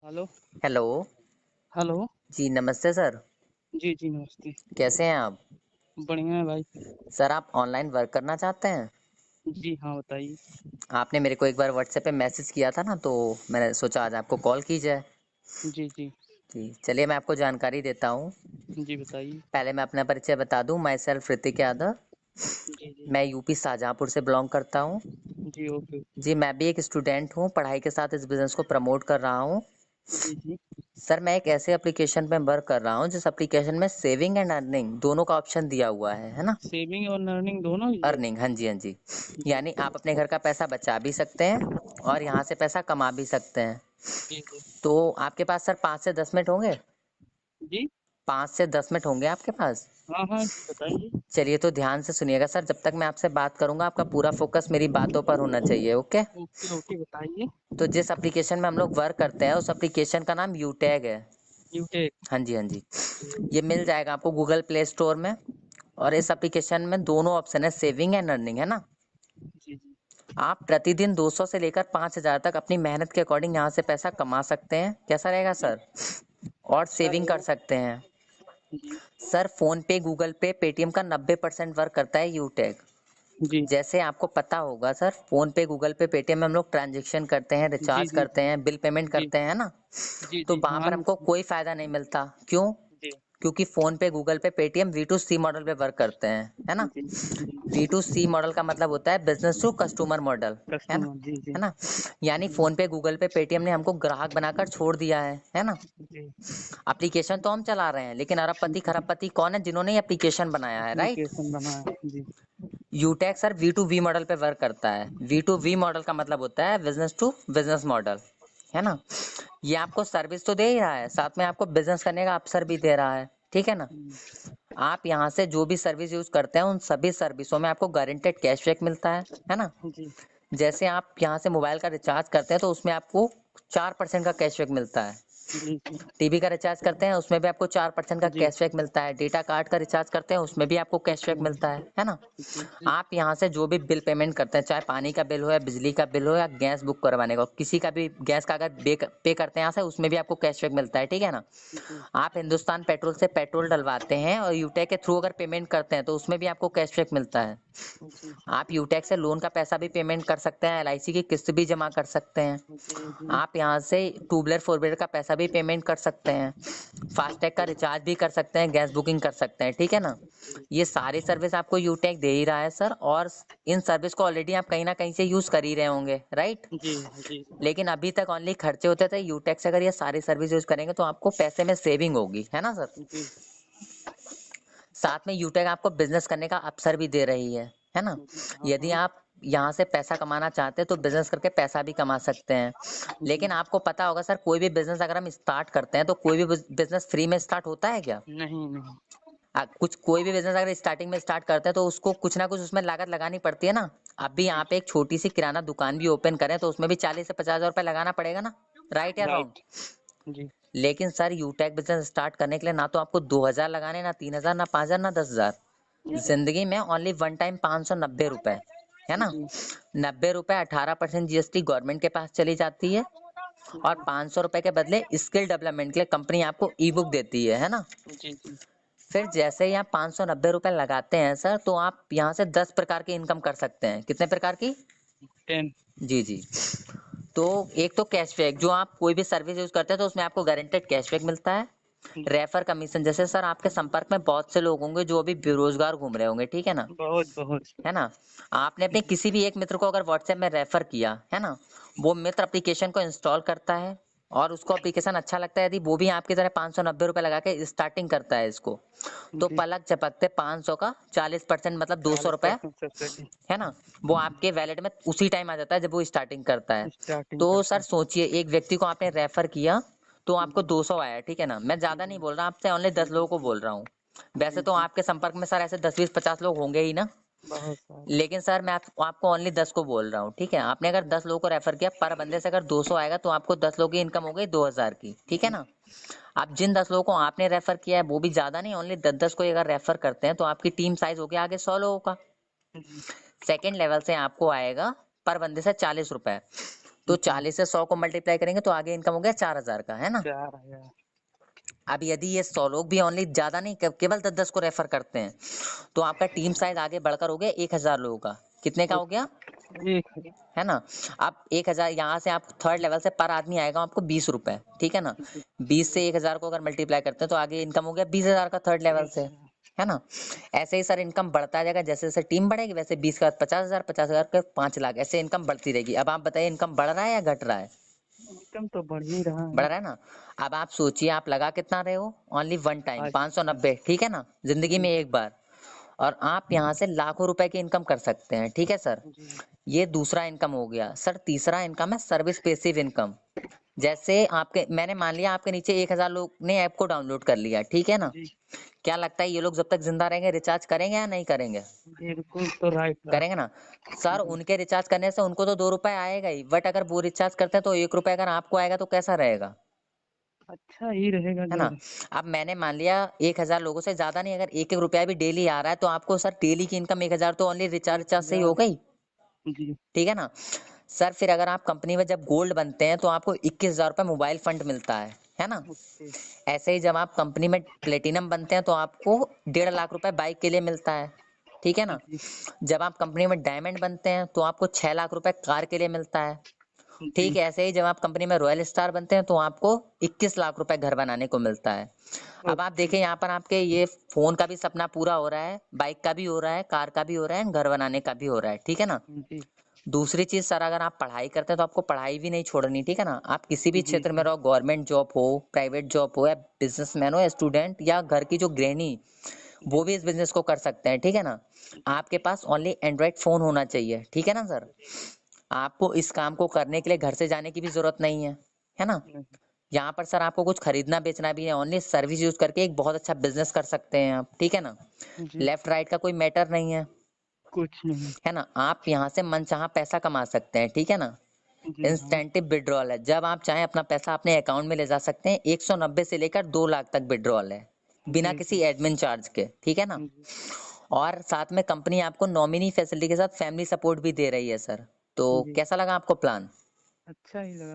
Hello. Hello. Hello. जी नमस्ते sir. जी, जी, नमस्ते। कैसे हैं आप? बढ़िया है भाई। सर आप ऑनलाइन वर्क करना चाहते हैं? जी हाँ, बताइए। आपने मेरे को एक बार व्हाट्सएप पे मैसेज किया था ना, तो मैंने सोचा आज आपको कॉल की जाए। जी, जी। जी चलिए मैं आपको जानकारी देता हूँ। जी, बताइए। पहले मैं अपना परिचय बता दूँ। Myself Hrithik Yadav. जी, जी। मैं यूपी शाहजहाँपुर से बिलोंग करता हूँ। जी, ओके, ओके। जी मैं भी एक स्टूडेंट हूँ, पढ़ाई के साथ इस बिज़नेस को प्रमोट कर रहा हूँ। जी, जी। सर मैं एक ऐसे एप्लीकेशन पे वर्क कर रहा हूँ जिस एप्लीकेशन में सेविंग एंड अर्निंग दोनों का ऑप्शन दिया हुआ है ना। सेविंग और अर्निंग दोनों ही है? अर्निंग, हाँ जी हाँ जी। जी, यानी आप अपने घर का पैसा बचा भी सकते हैं और यहाँ से पैसा कमा भी सकते हैं। जी, जी। तो आपके पास सर 5 से 10 मिनट होंगे? जी? 5 से 10 मिनट होंगे आपके पास? हाँ, हाँ, जी, बताइए। चलिए तो ध्यान से सुनिएगा सर, जब तक मैं आपसे बात करूंगा आपका पूरा फोकस मेरी बातों पर होना चाहिए, ओके? ओके, ओके, बताइए। तो जिस एप्लीकेशन में हम लोग वर्क करते हैं उस एप्लीकेशन का नाम यूटैग है। यूटेक। हाँ जी हाँ जी। जी, ये मिल जाएगा आपको गूगल प्ले स्टोर में। और इस एप्लीकेशन में दोनों ऑप्शन है, सेविंग एंड अर्निंग, है ना। जी, जी। आप प्रतिदिन 200 से लेकर 5,000 तक अपनी मेहनत के अकॉर्डिंग यहाँ से पैसा कमा सकते हैं। कैसा रहेगा जी, सर? और अच्छा सेविंग कर रहेगा। सकते हैं। जी। सर फ़ोन पे, गूगल पे, पेटीएम का 90% वर्क करता है यूटेक। जी। जैसे आपको पता होगा सर, फ़ोन पे, गूगल पे, पेटीएम में हम लोग ट्रांजैक्शन करते हैं, जी, रिचार्ज जी, करते हैं, बिल पेमेंट जी। करते हैं, है ना। जी, तो जी, वहाँ हाँ पर हमको जी। कोई फ़ायदा नहीं मिलता। क्यों? जी। क्योंकि फ़ोन पे, गूगल पे, पेटीएम V2C मॉडल पे वर्क करते हैं, है ना। जी, जी। V2C मॉडल का मतलब होता है बिजनेस टू कस्टमर मॉडल, है ना। कस्टमर, जी, जी। है ना। यानी जी, फ़ोन पे, गूगल पे, पेटीएम ने हमको ग्राहक बनाकर छोड़ दिया है ना। जी। एप्लीकेशन तो हम चला रहे हैं, लेकिन अरबपति जी। खरबपति कौन है? जिन्होंने ये एप्लीकेशन बनाया है, राइट। एप्लीकेशन बनाया, जी। यूटेक सर V2V मॉडल पे वर्क करता है। V2V मॉडल का मतलब होता है बिजनेस टू बिजनेस मॉडल, है ना। ये आपको सर्विस तो दे ही रहा है, साथ में आपको बिजनेस करने का अवसर भी दे रहा है, ठीक है ना। हुँ। आप यहाँ से जो भी सर्विस यूज करते हैं उन सभी सर्विसों में आपको गारंटेड कैशबैक मिलता है ना। जी। जैसे आप यहाँ से मोबाइल का रिचार्ज करते हैं तो उसमें आपको 4% का कैशबैक मिलता है। जी, जी। टीवी का रिचार्ज करते हैं उसमें भी आपको 4% का जी। कैशबैक मिलता है। डेटा कार्ड का रिचार्ज करते हैं उसमें भी आपको कैशबैक जी। मिलता है ना। जी, जी। आप यहाँ से जो भी बिल पेमेंट करते हैं, चाहे पानी का बिल हो या बिजली का बिल हो या गैस बुक करवाने का, किसी का भी गैस का अगर पे करते हैं यहाँ से, उसमें भी आपको कैशबैक मिलता है, ठीक है ना। जी। आप हिंदुस्तान पेट्रोल से पेट्रोल डलवाते हैं और यूटेक के थ्रू अगर पेमेंट करते हैं तो उसमें भी आपको कैशबैक मिलता है। जी। आप यूटेक से लोन का पैसा भी पेमेंट कर सकते हैं, एलआईसी की किस्त भी जमा कर सकते हैं। जी, जी। आप यहाँ से टू व्हीलर फोर व्हीलर का पैसा भी पेमेंट कर सकते हैं। फास्टैग का रिचार्ज भी कर सकते हैं, गैस बुकिंग कर सकते हैं, ठीक है ना। जी। ये सारी सर्विस आपको यूटेक दे ही रहा है सर। और इन सर्विस को ऑलरेडी आप कहीं ना कहीं से यूज कर ही रहे होंगे, राइट। जी, जी। लेकिन अभी तक ओनली खर्चे होते थे। यूटेक से अगर ये सारी सर्विस यूज करेंगे तो आपको पैसे में सेविंग होगी, है ना सर। जी। साथ में यूटेक आपको बिजनेस करने का अवसर भी दे रही है ना। जी, हाँ, यदि हाँ। आप यहाँ से पैसा कमाना चाहते हैं तो बिजनेस करके पैसा भी कमा सकते हैं। जी। लेकिन आपको पता होगा सर, कोई भी बिजनेस अगर हम स्टार्ट करते हैं तो कोई भी बिजनेस फ्री में स्टार्ट होता है क्या? नहीं, नहीं। कुछ कोई भी बिजनेस अगर स्टार्टिंग में स्टार्ट करते हैं तो उसको कुछ ना कुछ उसमें लागत लगानी पड़ती है ना। अभी जी। आप एक छोटी सी किराना दुकान भी ओपन करें तो उसमें भी 40 से 50 हज़ार रुपये लगाना पड़ेगा ना, राइट या रॉन्ग। राइट। जी। लेकिन सर यूटेक बिजनेस स्टार्ट करने के लिए ना तो आपको 2,000 लगाने, ना 3,000, ना 5,000, ना 10,000। जी। जिंदगी में ओनली वन टाइम 590 रुपए, है ना। जी। 90 रुपए 18% जीएसटी गवर्नमेंट के पास चली जाती है। और जी। 500 रुपए के बदले स्किल डेवलपमेंट के लिए कंपनी आपको ई बुक देती है ना। जी, जी। फिर जैसे ही आप 590 रुपए लगाते हैं सर, तो आप यहाँ से 10 प्रकार की इनकम कर सकते हैं। कितने प्रकार की? 10। जी जी। तो एक तो कैशबैक, जो आप कोई भी सर्विस यूज करते हैं तो उसमें आपको गारंटेड कैशबैक मिलता है। जी। रेफर कमीशन, जैसे सर आपके संपर्क में बहुत से लोग होंगे जो अभी बेरोजगार घूम रहे होंगे, ठीक है ना। बहुत, बहुत। है ना। आपने अपने जी। किसी भी एक मित्र को अगर व्हाट्सएप में रेफर किया है ना, वो मित्र एप्लीकेशन को इंस्टॉल करता है और उसको एप्लीकेशन अच्छा लगता है, यदि वो भी आपकी तरह 590 रुपए लगा के स्टार्टिंग करता है इसको, तो जी। पलक झपकते 500 का 40% मतलब 200 रुपए, 40% सब्सिडी। है ना, वो आपके वैलेट में उसी टाइम आ जाता है जब वो स्टार्टिंग करता है। स्टार्टिंग तो करता सर है। सोचिए, एक व्यक्ति को आपने रेफर किया तो आपको जी। 200 आया, ठीक है ना। मैं ज्यादा नहीं जी। बोल रहा आपसे, ओनली 10 लोगों को जी। बोल रहा हूँ। वैसे जी, तो जी। आपके संपर्क में सर ऐसे 10 20 50 लोग होंगे ही ना। बहुत सारे। लेकिन सर मैं आपको ओनली 10 को बोल रहा हूँ, ठीक है। आपने अगर 10 लोगों को रेफर किया, पर बंदे से अगर 200 आएगा तो आपको 10 लोगों की इनकम हो गई 2,000 की, ठीक है जी। ना। आप जिन 10 लोगों को आपने रेफर किया है वो भी ज्यादा नहीं, ओनली 10 10 को अगर रेफर करते हैं तो आपकी टीम साइज हो गया आगे 100 लोगों का। जी। सेकेंड लेवल से आपको आएगा पर बंदे से 40 रुपए। तो जी। 40 से 100 को मल्टीप्लाई करेंगे तो आगे इनकम हो गया 4,000 का, है ना। 4,000। अब यदि ये 100 लोग भी ओनली ज्यादा नहीं केवल 10-10 को रेफर करते हैं तो आपका टीम साइज आगे बढ़कर हो गया 1,000 लोगों का। कितने का हो गया, 1,000। है ना। अब 1,000 यहाँ से आप थर्ड लेवल से पर आदमी आएगा आपको 20 रुपए, ठीक है ना। जी 20 से 1,000 को अगर मल्टीप्लाई करते हैं तो आगे इनकम हो गया 20,000 का थर्ड लेवल से, 20,000। है ना। ऐसे ही सर इनकम बढ़ता जाएगा, जैसे जैसे टीम बढ़ेगी वैसे 20 का 50,000, 50,000 का 5 लाख, ऐसे इनकम बढ़ती रहेगी। अब आप बताइए इनकम बढ़ रहा है या घट रहा है। इनकम तो बढ़ ही रहा बढ़ है। रहा है ना। अब आप सोचिए आप लगा कितना रहे हो, ओनली वन टाइम 5। 590, ठीक है ना, जिंदगी जी में एक बार। और आप यहाँ से लाखों रुपए की इनकम कर सकते हैं, ठीक है सर। जी ये दूसरा इनकम हो गया सर। तीसरा इनकम है सर्विस पेसिव इनकम। जैसे आपके मैंने मान लिया आपके नीचे 1,000 लोग ने ऐप को डाउनलोड कर लिया, ठीक है ना। जी। क्या लगता है ये लोग जब तक जिंदा रहेंगे रिचार्ज करेंगे या नहीं करेंगे, बिल्कुल तो राइट बात करेंगे है। ना। सर जी। उनके रिचार्ज करने से उनको तो 2 रुपए आएगा ही, बट अगर वो रिचार्ज करते हैं तो 1 रुपए अगर आपको आएगा तो कैसा रहेगा, अच्छा ही रहेगा है ना। जब। अब मैंने मान लिया 1,000 लोगों से ज्यादा नहीं, अगर 1-1 रुपया भी डेली आ रहा है तो आपको सर डेली की इनकम 1,000 तो ओनली रिचार्ज एक रिचार्ज से ही हो हजार गई, जी। ठीक है ना। सर फिर अगर आप कंपनी में जब गोल्ड बनते हैं तो आपको 21,000 रुपये मोबाइल फंड मिलता है ना। ओके। ऐसे ही जब आप कंपनी में प्लेटिनम बनते हैं तो आपको 1.5 लाख रुपए बाइक के लिए मिलता है, ठीक है ना। जी जब आप कंपनी में डायमंड बनते हैं तो आपको 6 लाख रुपए कार के लिए मिलता है, ठीक जी है। ऐसे ही जब आप कंपनी में रॉयल स्टार बनते हैं तो आपको 21 लाख रुपए घर बनाने को मिलता है। अब आप ओके। देखें यहाँ पर आपके ये फोन का भी सपना पूरा हो रहा है, बाइक का भी हो रहा है, कार का भी हो रहा है, घर बनाने का भी हो रहा है, ठीक है ना। जी दूसरी चीज सर अगर आप पढ़ाई करते हैं तो आपको पढ़ाई भी नहीं छोड़नी, ठीक है ना। आप किसी भी जी क्षेत्र में जी रहो, गवर्नमेंट जॉब हो, प्राइवेट जॉब हो, या बिजनेसमैन हो, या स्टूडेंट, या घर की जो गृहिणी, वो जी भी इस बिजनेस को कर सकते हैं, ठीक है ना। जी। आपके पास ओनली एंड्रॉइड फोन होना चाहिए, ठीक है ना सर। आपको इस काम को करने के लिए घर से जाने की भी जरूरत नहीं है ना। नहीं। यहाँ पर सर आपको कुछ खरीदना बेचना भी है, ओनली सर्विस यूज करके एक बहुत अच्छा बिजनेस कर सकते हैं आप, ठीक है ना। जी लेफ्ट राइट का कोई मैटर नहीं कुछ नहीं। है ना। आप यहाँ से मनचाहा पैसा कमा सकते हैं, ठीक है ना। जी हाँ। इंस्टेंटिव विड्रॉल है, जब आप चाहें अपना पैसा अपने अकाउंट में ले जा सकते हैं। 190 से लेकर 2 लाख तक विड्रॉल है, बिना जी किसी जी एडमिन चार्ज के, ठीक है ना। जी। और साथ में कंपनी आपको नॉमिनी फैसिलिटी के साथ फैमिली सपोर्ट भी दे रही है सर। तो जी कैसा लगा आपको प्लान। अच्छा ही लगा।